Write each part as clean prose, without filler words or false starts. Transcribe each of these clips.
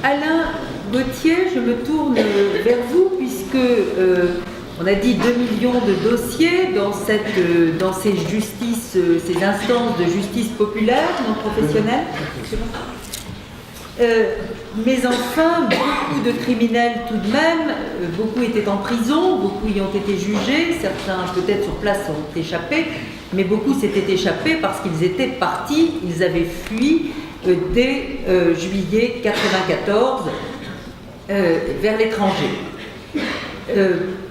Alain Gauthier, je me tourne vers vous puisque on a dit 2 millions de dossiers dans ces justices, ces instances de justice populaire, non professionnelle. Mais enfin, beaucoup de criminels tout de même, beaucoup étaient en prison, beaucoup y ont été jugés, certains peut-être sur place ont échappé, mais beaucoup s'étaient échappés parce qu'ils étaient partis, ils avaient fui dès juillet 1994 vers l'étranger.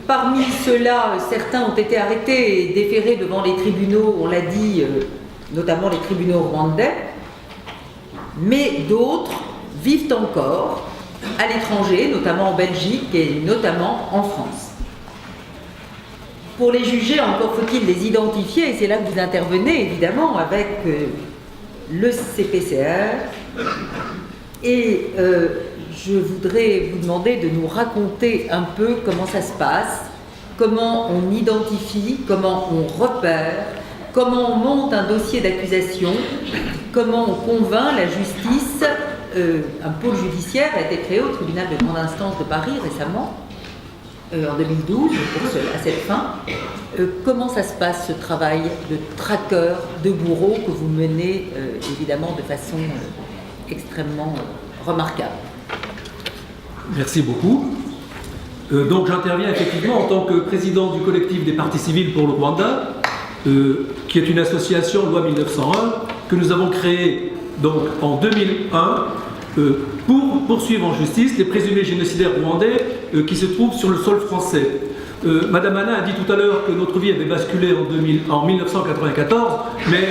Parmi ceux-là, certains ont été arrêtés et déférés devant les tribunaux, on l'a dit, notamment les tribunaux rwandais, mais d'autres vivent encore à l'étranger, notamment en Belgique et notamment en France. Pour les juger, encore faut-il les identifier, et c'est là que vous intervenez, évidemment, avec le CPCR. Et je voudrais vous demander de nous raconter un peu comment ça se passe, comment on identifie, comment on repère, comment on monte un dossier d'accusation, comment on convainc la justice. Un pôle judiciaire a été créé au tribunal de grande instance de Paris récemment, en 2012, à cette fin. Comment ça se passe, ce travail de traqueur, de bourreau que vous menez évidemment de façon extrêmement remarquable? Merci beaucoup. Donc j'interviens effectivement en tant que président du collectif des parties civiles pour le Rwanda, qui est une association loi 1901 que nous avons créée donc en 2001 pour poursuivre en justice les présumés génocidaires rwandais qui se trouvent sur le sol français. Madame Anna a dit tout à l'heure que notre vie avait basculé en 1994, mais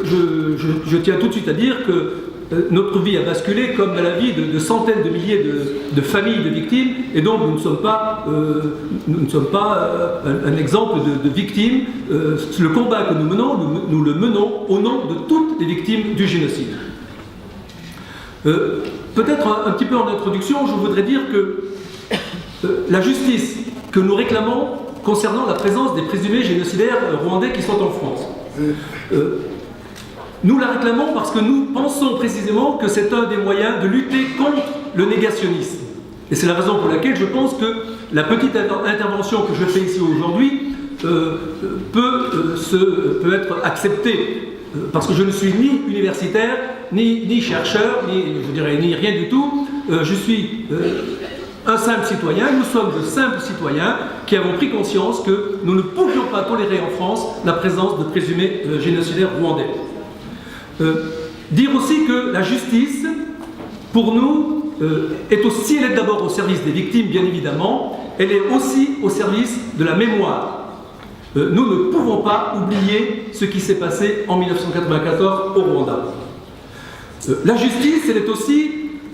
je tiens tout de suite à dire que notre vie a basculé comme la vie de centaines de milliers de familles de victimes, et donc nous ne sommes pas un exemple de victimes. Le combat que nous menons, nous le menons au nom de toutes les victimes du génocide. Peut-être un petit peu en introduction, je voudrais dire que la justice que nous réclamons concernant la présence des présumés génocidaires rwandais qui sont en France, nous la réclamons parce que nous pensons précisément que c'est un des moyens de lutter contre le négationnisme. Et c'est la raison pour laquelle je pense que la petite intervention que je fais ici aujourd'hui peut être acceptée. Parce que je ne suis ni universitaire, ni chercheur, ni rien du tout. Je suis un simple citoyen. Nous sommes de simples citoyens qui avons pris conscience que nous ne pouvions pas tolérer en France la présence de présumés génocidaires rwandais. Dire aussi que la justice, pour nous, est aussi, elle est d'abord au service des victimes, bien évidemment, elle est aussi au service de la mémoire. Nous ne pouvons pas oublier ce qui s'est passé en 1994 au Rwanda. La justice, elle est aussi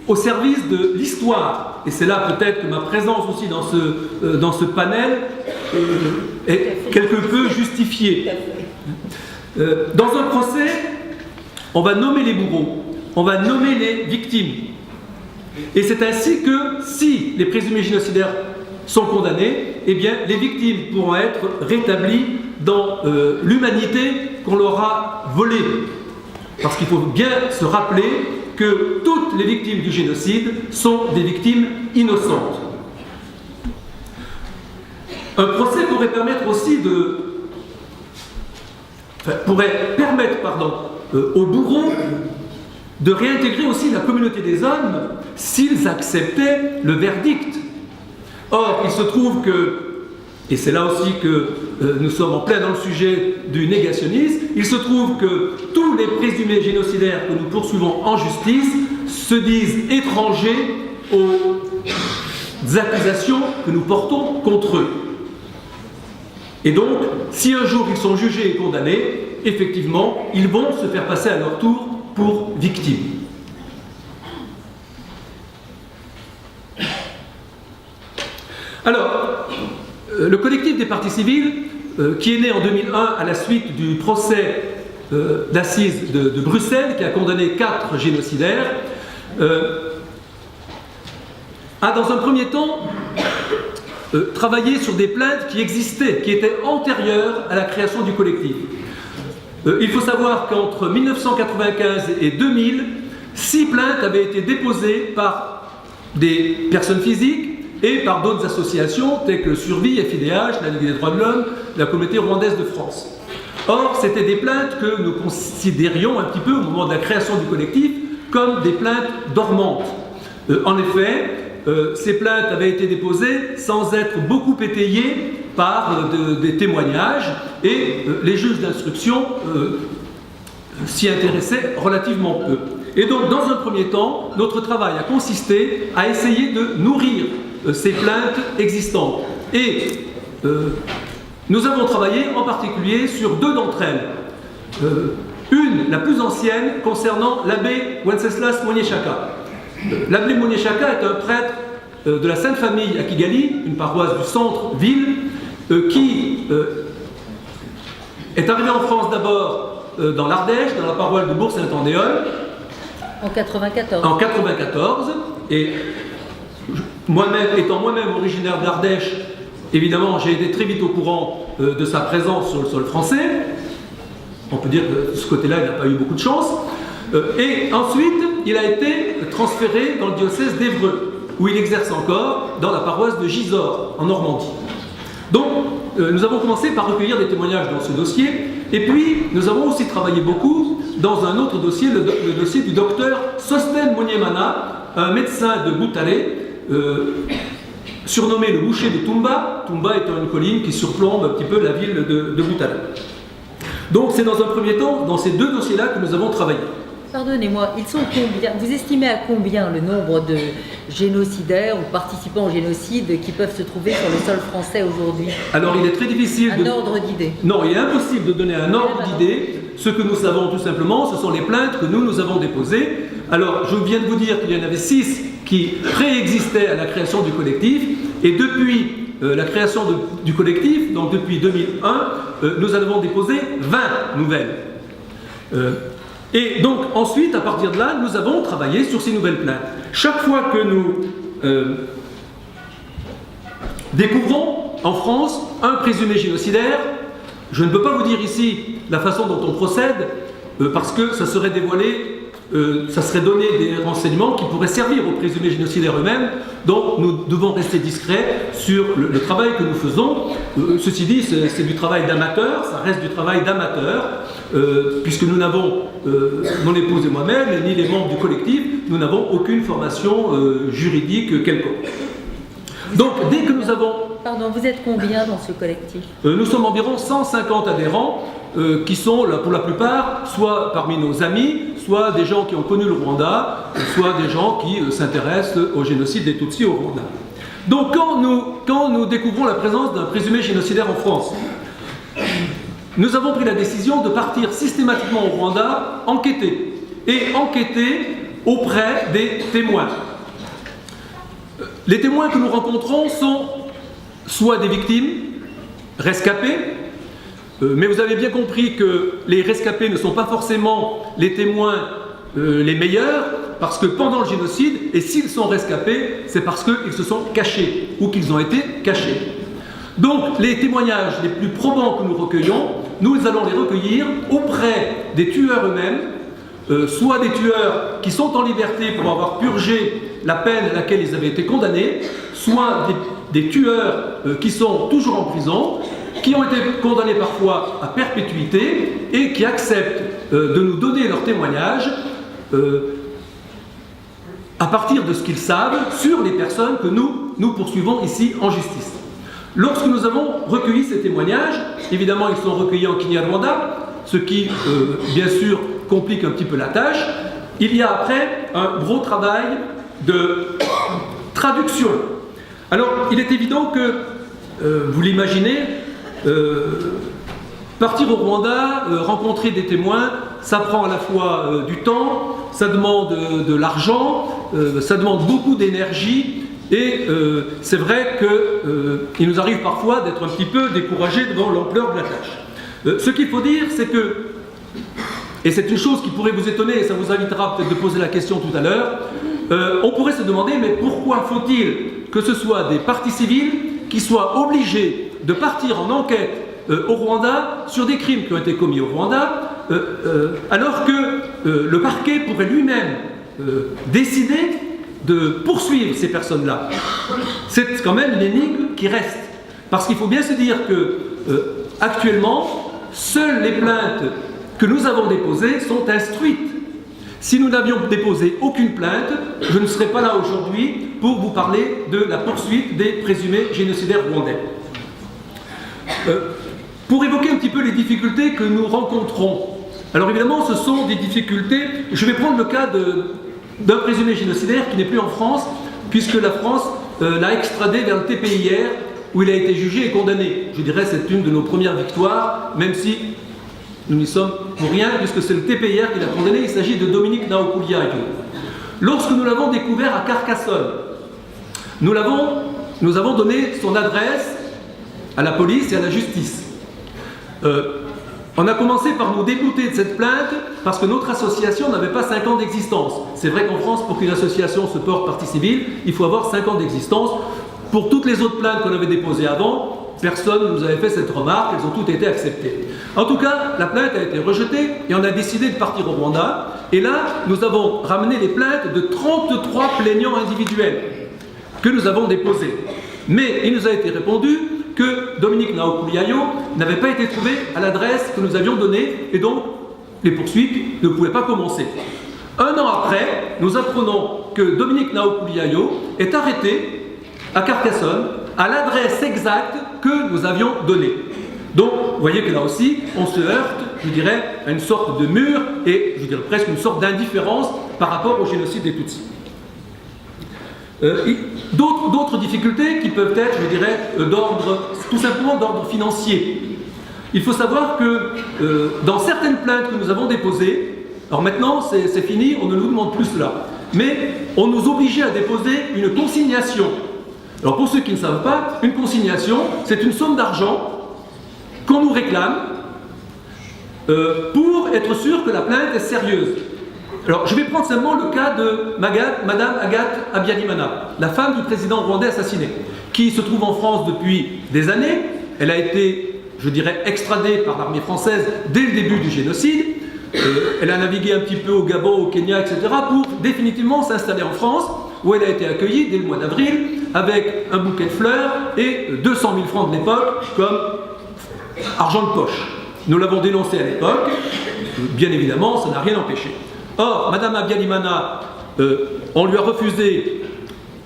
au service de l'histoire. Et c'est là peut-être que ma présence aussi dans ce panel est quelque peu justifiée. Dans un procès, on va nommer les bourreaux, on va nommer les victimes. Et c'est ainsi que si les présumés génocidaires sont condamnés, eh bien les victimes pourront être rétablies dans l'humanité qu'on leur a volée. Parce qu'il faut bien se rappeler que toutes les victimes du génocide sont des victimes innocentes. Un procès pourrait permettre aussi aux bourreaux de réintégrer aussi la communauté des hommes s'ils acceptaient le verdict. Or, il se trouve que, et c'est là aussi que nous sommes en plein dans le sujet du négationnisme, il se trouve que tous les présumés génocidaires que nous poursuivons en justice se disent étrangers aux accusations que nous portons contre eux. Et donc, si un jour ils sont jugés et condamnés, effectivement, ils vont se faire passer à leur tour pour victimes. Alors, le collectif des parties civiles, qui est né en 2001 à la suite du procès d'assises de Bruxelles, qui a condamné 4 génocidaires, a dans un premier temps travaillé sur des plaintes qui existaient, qui étaient antérieures à la création du collectif. Il faut savoir qu'entre 1995 et 2000, 6 plaintes avaient été déposées par des personnes physiques et par d'autres associations telles que Survie, FIDH, la Ligue des droits de l'homme, la Communauté rwandaise de France. Or, c'était des plaintes que nous considérions un petit peu au moment de la création du collectif comme des plaintes dormantes. En effet, ces plaintes avaient été déposées sans être beaucoup étayées par des témoignages et les juges d'instruction s'y intéressaient relativement peu. Et donc, dans un premier temps, notre travail a consisté à essayer de nourrir ces plaintes existantes. Et nous avons travaillé en particulier sur deux d'entre elles. Une, la plus ancienne, concernant l'abbé Wenceslas Moniechaka. L'abbé Moniechaka est un prêtre de la Sainte Famille à Kigali, une paroisse du centre-ville, qui est arrivé en France d'abord dans l'Ardèche, dans la paroisse de Bourg-Saint-Andéol. En 94. En 94, et moi-même, étant moi-même originaire d'Ardèche, évidemment, j'ai été très vite au courant de sa présence sur le sol français. On peut dire que de ce côté-là, il n'a pas eu beaucoup de chance. Et ensuite, il a été transféré dans le diocèse d'Évreux, où il exerce encore dans la paroisse de Gisors, en Normandie. Donc, nous avons commencé par recueillir des témoignages dans ce dossier, et puis nous avons aussi travaillé beaucoup dans un autre dossier, le dossier du docteur Sosten Moniemana, un médecin de Boutaré, surnommé le boucher de Tumba. Tumba étant une colline qui surplombe un petit peu la ville de Boutaré. Donc c'est dans un premier temps, dans ces deux dossiers-là, que nous avons travaillé. Pardonnez-moi, ils sont combien? Vous estimez à combien le nombre de génocidaires ou participants au génocide qui peuvent se trouver sur le sol français aujourd'hui? Alors il est très difficile Un ordre d'idée. Non, il est impossible de donner un ordre d'idée. Ce que nous savons tout simplement, ce sont les plaintes que nous avons déposées. Alors je viens de vous dire qu'il y en avait 6 qui préexistaient à la création du collectif, et depuis la création du collectif, donc depuis 2001, nous avons déposé 20 nouvelles. Et donc ensuite, à partir de là, nous avons travaillé sur ces nouvelles plaintes. Chaque fois que nous découvrons en France un présumé génocidaire, je ne peux pas vous dire ici la façon dont on procède, parce que ça serait dévoilé, ça serait donner des renseignements qui pourraient servir aux présumés génocidaires eux-mêmes, donc nous devons rester discrets sur le travail que nous faisons. Ceci dit, c'est du travail d'amateur, ça reste du travail d'amateur, puisque nous n'avons, mon épouse et moi-même, ni les membres du collectif, nous n'avons aucune formation juridique quelconque. Donc, dès que nous avons... Pardon, vous êtes combien dans ce collectif? Nous sommes environ 150 adhérents, qui sont, pour la plupart, soit parmi nos amis, soit des gens qui ont connu le Rwanda, soit des gens qui s'intéressent au génocide des Tutsis au Rwanda. Donc, quand nous découvrons la présence d'un présumé génocidaire en France, nous avons pris la décision de partir systématiquement au Rwanda, enquêter auprès des témoins. Les témoins que nous rencontrons sont soit des victimes, rescapés, mais vous avez bien compris que les rescapés ne sont pas forcément les témoins les meilleurs, parce que pendant le génocide, et s'ils sont rescapés, c'est parce qu'ils se sont cachés, ou qu'ils ont été cachés. Donc les témoignages les plus probants que nous recueillons, nous allons les recueillir auprès des tueurs eux-mêmes, soit des tueurs qui sont en liberté pour avoir purgé la peine à laquelle ils avaient été condamnés, soit des tueurs qui sont toujours en prison, qui ont été condamnés parfois à perpétuité et qui acceptent de nous donner leur témoignage à partir de ce qu'ils savent sur les personnes que nous poursuivons ici en justice. Lorsque nous avons recueilli ces témoignages, évidemment ils sont recueillis en Kinyarwanda, ce qui bien sûr complique un petit peu la tâche. Il y a après un gros travail de traduction. Alors il est évident que, vous l'imaginez, partir au Rwanda, rencontrer des témoins, ça prend à la fois du temps, ça demande de l'argent, ça demande beaucoup d'énergie, et c'est vrai qu'il nous arrive parfois d'être un petit peu découragés devant l'ampleur de la tâche. Ce qu'il faut dire, c'est que, et c'est une chose qui pourrait vous étonner, et ça vous invitera peut-être de poser la question tout à l'heure, on pourrait se demander, mais pourquoi faut-il que ce soit des partis civils qui soient obligés de partir en enquête au Rwanda sur des crimes qui ont été commis au Rwanda, alors que le parquet pourrait lui-même décider de poursuivre ces personnes-là. C'est quand même une énigme qui reste. Parce qu'il faut bien se dire que, actuellement, seules les plaintes que nous avons déposées sont instruites. Si nous n'avions déposé aucune plainte, je ne serais pas là aujourd'hui pour vous parler de la poursuite des présumés génocidaires rwandais. Pour évoquer un petit peu les difficultés que nous rencontrons, alors évidemment ce sont des difficultés, je vais prendre le cas d'un présumé génocidaire qui n'est plus en France, puisque la France l'a extradé vers le TPIR, où il a été jugé et condamné. Je dirais que c'est une de nos premières victoires, même si nous n'y sommes pour rien, puisque c'est le TPIR qui l'a condamné, il s'agit de Dominique Naokuliayo. Lorsque nous l'avons découvert à Carcassonne, nous avons donné son adresse à la police et à la justice. On a commencé par nous dégoûter de cette plainte parce que notre association n'avait pas 5 ans d'existence. C'est vrai qu'en France, pour qu'une association se porte partie civile, il faut avoir 5 ans d'existence. Pour toutes les autres plaintes qu'on avait déposées avant, personne ne nous avait fait cette remarque, elles ont toutes été acceptées. En tout cas, la plainte a été rejetée et on a décidé de partir au Rwanda. Et là, nous avons ramené les plaintes de 33 plaignants individuels que nous avons déposées. Mais il nous a été répondu que Dominique Naokuliayo n'avait pas été trouvé à l'adresse que nous avions donnée et donc les poursuites ne pouvaient pas commencer. 1 an après, nous apprenons que Dominique Naokuliayo est arrêté à Carcassonne à l'adresse exacte que nous avions donnée. Donc, vous voyez que là aussi, on se heurte, je dirais, à une sorte de mur et, je dirais presque une sorte d'indifférence par rapport au génocide des Tutsis. D'autres difficultés qui peuvent être, je dirais, tout simplement d'ordre financier. Il faut savoir que dans certaines plaintes que nous avons déposées, alors maintenant c'est fini, on ne nous demande plus cela, mais on nous obligeait à déposer une consignation. Alors pour ceux qui ne savent pas, une consignation, c'est une somme d'argent qu'on nous réclame pour être sûr que la plainte est sérieuse. Alors, je vais prendre simplement le cas de Madame Agathe Habyalimana, la femme du président rwandais assassiné, qui se trouve en France depuis des années. Elle a été, je dirais, extradée par l'armée française dès le début du génocide. Elle a navigué un petit peu au Gabon, au Kenya, etc., pour définitivement s'installer en France, où elle a été accueillie dès le mois d'avril, avec un bouquet de fleurs et 200 000 francs de l'époque comme argent de poche. Nous l'avons dénoncé à l'époque, bien évidemment, ça n'a rien empêché. Or, Madame Habyalimana, on lui a refusé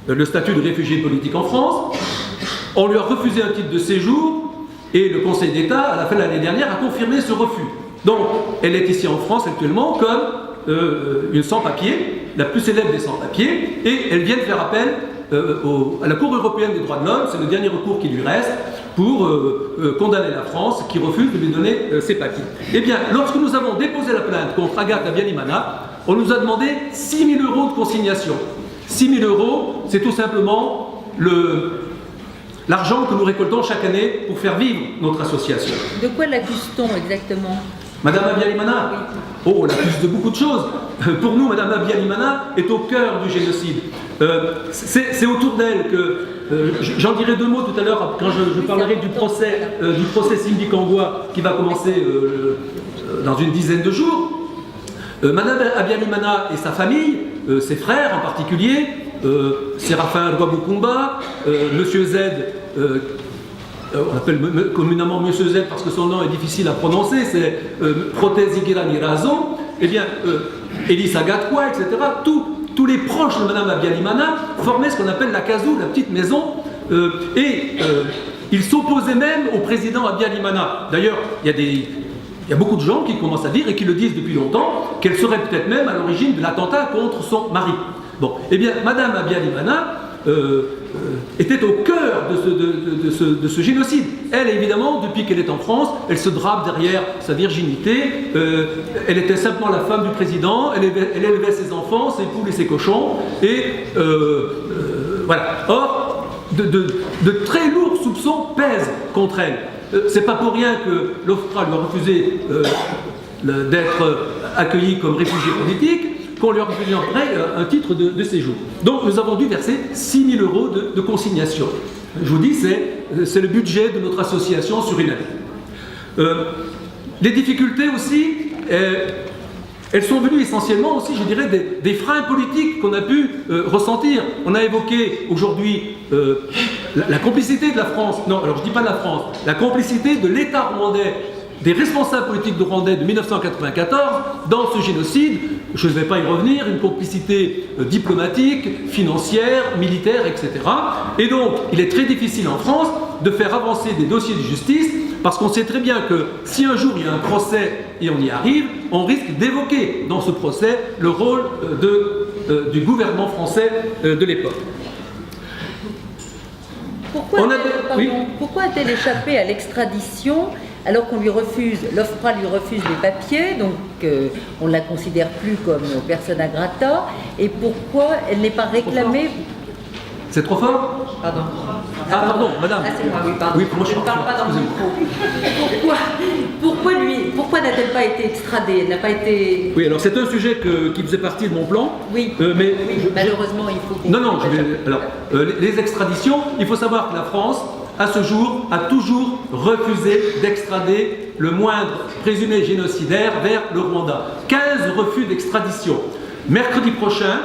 le statut de réfugié politique en France, on lui a refusé un titre de séjour, et le Conseil d'État, à la fin de l'année dernière, a confirmé ce refus. Donc, elle est ici en France actuellement comme une sans-papier, la plus célèbre des sans-papiers, et elle vient de faire appel à la Cour européenne des droits de l'homme, c'est le dernier recours qui lui reste, pour condamner la France qui refuse de lui donner ses papiers. Eh bien, lorsque nous avons déposé la plainte contre Agathe Habyalimana, on nous a demandé 6 000 € de consignation. 6 000 €, c'est tout simplement l'argent que nous récoltons chaque année pour faire vivre notre association. De quoi l'accuse-t-on exactement ? Madame Habyalimana, oh, on l'accuse de beaucoup de choses. Pour nous, Madame Habyalimana est au cœur du génocide. C'est autour d'elle que... J'en dirai 2 mots tout à l'heure quand je parlerai du procès Cindy Kangwa qui va commencer dans une dizaine de jours. Madame Habyalimana et sa famille, ses frères en particulier, Séraphin Rwabukumba, Monsieur Z, on appelle communément Monsieur Z parce que son nom est difficile à prononcer, c'est Protezigirani Razo, eh bien, Elisa Gatwa, etc. Tous les proches de Madame Habyalimana formaient ce qu'on appelle la Kazou, la petite maison, et ils s'opposaient même au président Habyalimana. D'ailleurs, il y a beaucoup de gens qui commencent à dire, et qui le disent depuis longtemps, qu'elle serait peut-être même à l'origine de l'attentat contre son mari. Bon, eh bien, Madame Habyalimana était au cœur de ce génocide. Elle, évidemment, depuis qu'elle est en France, elle se drape derrière sa virginité. Elle était simplement la femme du président. Elle élevait ses enfants, ses poules et ses cochons. Et voilà. Or, de très lourds soupçons pèsent contre elle. C'est pas pour rien que l'OFPRA lui a refusé d'être accueillie comme réfugiée politique, qu'on lui a refusé un titre de séjour. Donc nous avons dû verser 6 000 € de consignation. Je vous dis, c'est le budget de notre association sur une année. Les difficultés aussi, elles sont venues essentiellement aussi, je dirais, des freins politiques qu'on a pu ressentir. On a évoqué aujourd'hui la complicité de la France, non, alors je ne dis pas de la France, la complicité de l'État rwandais, des responsables politiques de Rwandais de 1994 dans ce génocide. Je ne vais pas y revenir, une complicité diplomatique, financière, militaire, etc. Et donc, il est très difficile en France de faire avancer des dossiers de justice parce qu'on sait très bien que si un jour il y a un procès et on y arrive, on risque d'évoquer dans ce procès le rôle du gouvernement français de l'époque. Pourquoi a-t-elle échappé à l'extradition alors qu'on lui refuse, l'OFPRA lui refuse les papiers, donc on ne la considère plus comme personne à grata, et pourquoi elle n'est pas réclamée? C'est trop fort? Pardon. Ah pardon, madame. Ah, c'est moi, oui, pardon. Oui, moi je ne parle pas dans le micro. Pourquoi n'a-t-elle pas été extradée? Elle n'a pas été... Oui, alors c'est un sujet qui faisait partie de mon plan. Oui, mais malheureusement, il faut... Non, les extraditions, il faut savoir que la France, à ce jour, a toujours refusé d'extrader le moindre présumé génocidaire vers le Rwanda. 15 refus d'extradition. Mercredi prochain,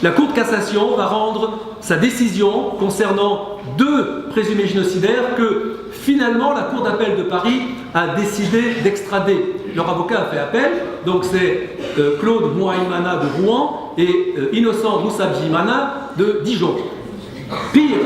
la Cour de cassation va rendre sa décision concernant 2 présumés génocidaires que finalement la Cour d'appel de Paris a décidé d'extrader. Leur avocat a fait appel, donc c'est Claude Mouaïmana de Rouen et Innocent Moussabjimana de Dijon. Pire,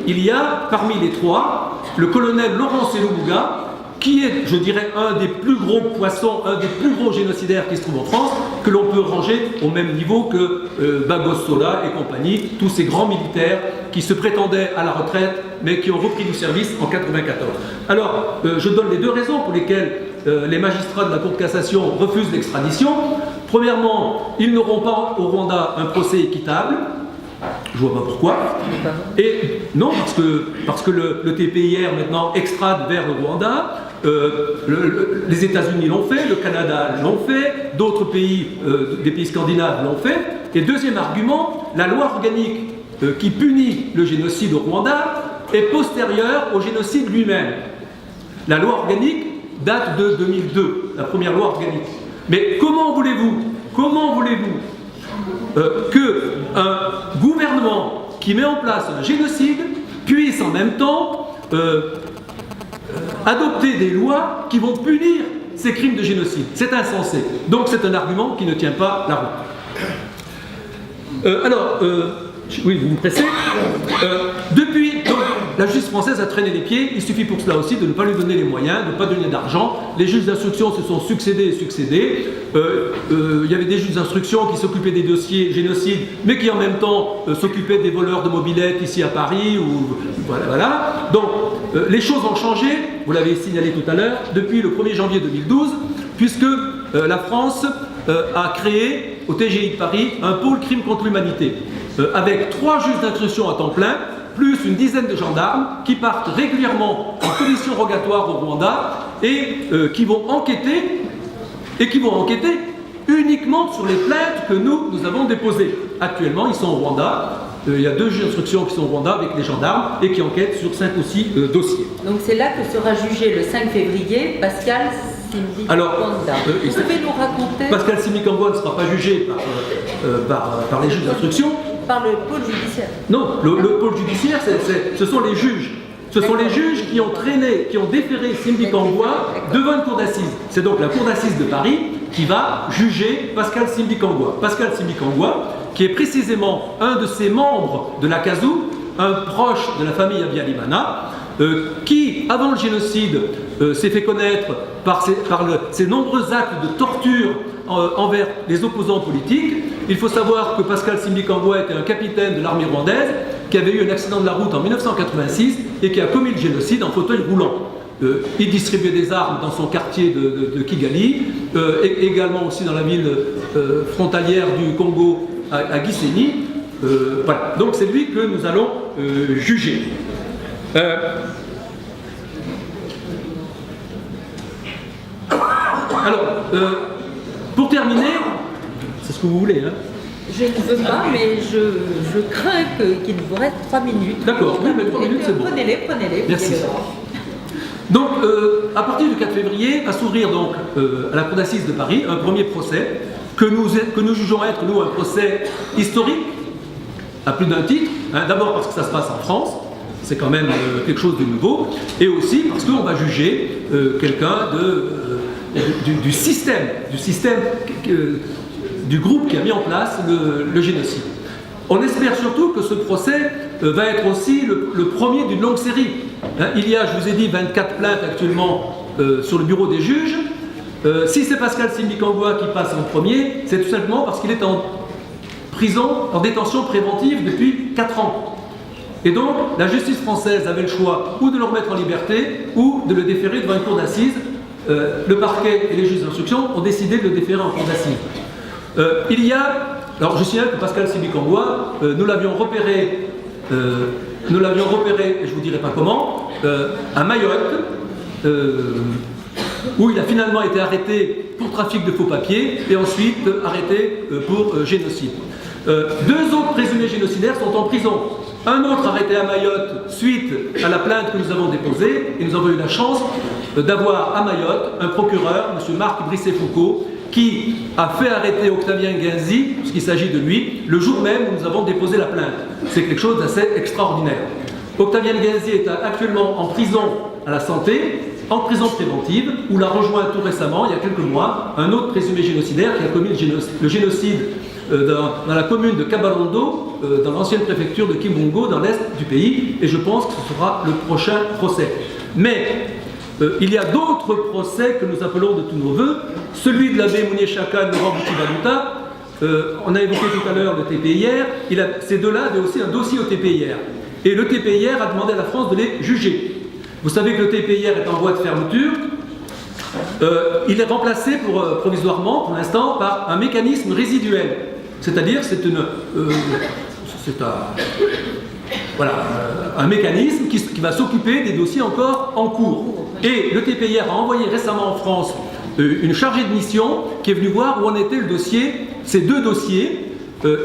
il y a parmi les 3 le colonel Laurent Selumuga, qui est, je dirais, un des plus gros poissons, un des plus gros génocidaires qui se trouve en France, que l'on peut ranger au même niveau que Bagossola et compagnie, tous ces grands militaires qui se prétendaient à la retraite, mais qui ont repris du service en 1994. Alors, je donne les 2 raisons pour lesquelles les magistrats de la Cour de cassation refusent l'extradition. Premièrement, ils n'auront pas au Rwanda un procès équitable. Je vois pas pourquoi. Et non, parce que le TPIR maintenant extrade vers le Rwanda. Les États-Unis l'ont fait, le Canada l'ont fait, d'autres pays, des pays scandinaves l'ont fait. Et deuxième argument, la loi organique qui punit le génocide au Rwanda est postérieure au génocide lui-même. La loi organique date de 2002, la première loi organique. Mais comment voulez-vous qu'un gouvernement qui met en place un génocide puisse en même temps adopter des lois qui vont punir ces crimes de génocide? C'est insensé. Donc c'est un argument qui ne tient pas la route. Oui, vous me pressez. Depuis, donc, la justice française a traîné les pieds. Il suffit pour cela aussi de ne pas lui donner les moyens, de ne pas donner d'argent. Les juges d'instruction se sont succédés. Il y avait des juges d'instruction qui s'occupaient des dossiers génocides, mais qui en même temps s'occupaient des voleurs de mobylettes ici à Paris. Voilà. Donc, les choses ont changé, vous l'avez signalé tout à l'heure, depuis le 1er janvier 2012, puisque la France a créé au TGI de Paris un pôle crime contre l'humanité, avec 3 juges d'instruction à temps plein, plus une dizaine de gendarmes qui partent régulièrement en commission rogatoire au Rwanda et qui vont enquêter uniquement sur les plaintes que nous avons déposées. Actuellement, ils sont au Rwanda. Il y a 2 juges d'instruction qui sont au Rwanda avec les gendarmes et qui enquêtent sur 5 ou 6 dossiers. Donc c'est là que sera jugé le 5 février Pascal Simbikangwa. Vous pouvez nous raconter... Pascal Simbikangwa ne sera pas jugé par les juges d'instruction. Par le pôle judiciaire. Non, le pôle judiciaire, ce sont les juges. Ce sont les juges qui ont déféré Simbikangwa devant une cour d'assises. C'est donc la cour d'assises de Paris qui va juger Pascal Simbikangwa. Pascal Simbikangwa, qui est précisément un de ses membres de la CASU, un proche de la famille Habyarimana, qui, avant le génocide, s'est fait connaître par ses nombreux actes de torture envers les opposants politiques. Il faut savoir que Pascal Simbikangwa était un capitaine de l'armée rwandaise qui avait eu un accident de la route en 1986 et qui a commis le génocide en fauteuil roulant. Il distribuait des armes dans son quartier de Kigali, également aussi dans la ville frontalière du Congo à Gisenyi. Voilà. Donc c'est lui que nous allons juger. Pour terminer, c'est ce que vous voulez, hein? Je ne veux pas, mais je crains qu'il vous reste 3 minutes. D'accord, oui, mais 3 minutes c'est bon. Prenez-les. Merci. Donc, à partir du 4 février, va s'ouvrir donc à la Cour d'assises de Paris un premier procès que nous jugeons être, nous, un procès historique, à plus d'un titre. Hein. D'abord parce que ça se passe en France, c'est quand même quelque chose de nouveau, et aussi parce qu'on va juger quelqu'un du système du groupe qui a mis en place le génocide. On espère surtout que ce procès va être aussi le premier d'une longue série. Hein, il y a, je vous ai dit, 24 plaintes actuellement sur le bureau des juges. Si c'est Pascal Simi-Kambouin qui passe en premier, c'est tout simplement parce qu'il est en prison, en détention préventive depuis 4 ans. Et donc, la justice française avait le choix ou de le remettre en liberté ou de le déférer devant une cour d'assises. Le parquet et les juges d'instruction ont décidé de le déférer en cour d'assises. Alors je signale que Pascal Simi-Kambouin, nous l'avions repéré, et je ne vous dirai pas comment, à Mayotte, où il a finalement été arrêté pour trafic de faux papiers et ensuite arrêté pour génocide. 2 autres présumés génocidaires sont en prison. Un autre arrêté à Mayotte suite à la plainte que nous avons déposée, et nous avons eu la chance d'avoir à Mayotte un procureur, M. Marc Brisset-Foucault, qui a fait arrêter Octavien Guinzy, puisqu'il s'agit de lui, le jour même où nous avons déposé la plainte. C'est quelque chose d'assez extraordinaire. Octavien Guinzy est actuellement en prison à la Santé, en prison préventive, où l'a rejoint tout récemment, il y a quelques mois, un autre présumé génocidaire qui a commis le génocide dans la commune de Kabalondo, dans l'ancienne préfecture de Kimbongo, dans l'est du pays, et je pense que ce sera le prochain procès. Mais il y a d'autres procès que nous appelons de tous nos voeux, celui de l'abbé Mounier Chaka de Laurent Bouti-Balouta, on a évoqué tout à l'heure le TPIR, ces deux-là avaient aussi un dossier au TPIR. Et le TPIR a demandé à la France de les juger. Vous savez que le TPIR est en voie de fermeture. Il est remplacé provisoirement, pour l'instant, par un mécanisme résiduel. C'est-à-dire, c'est un mécanisme qui va s'occuper des dossiers encore en cours. Et le TPIR a envoyé récemment en France une chargée de mission qui est venue voir où en était le dossier, ces 2 dossiers,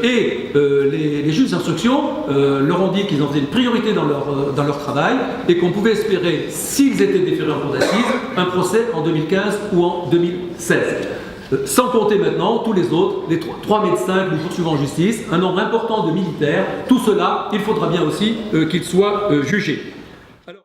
et les juges d'instruction leur ont dit qu'ils en faisaient une priorité dans leur travail et qu'on pouvait espérer, s'ils étaient déférés en cour d'assises, un procès en 2015 ou en 2016. Sans compter maintenant tous les autres, les 3 médecins que nous poursuivons en justice, un nombre important de militaires, tout cela, il faudra bien aussi qu'ils soient jugés.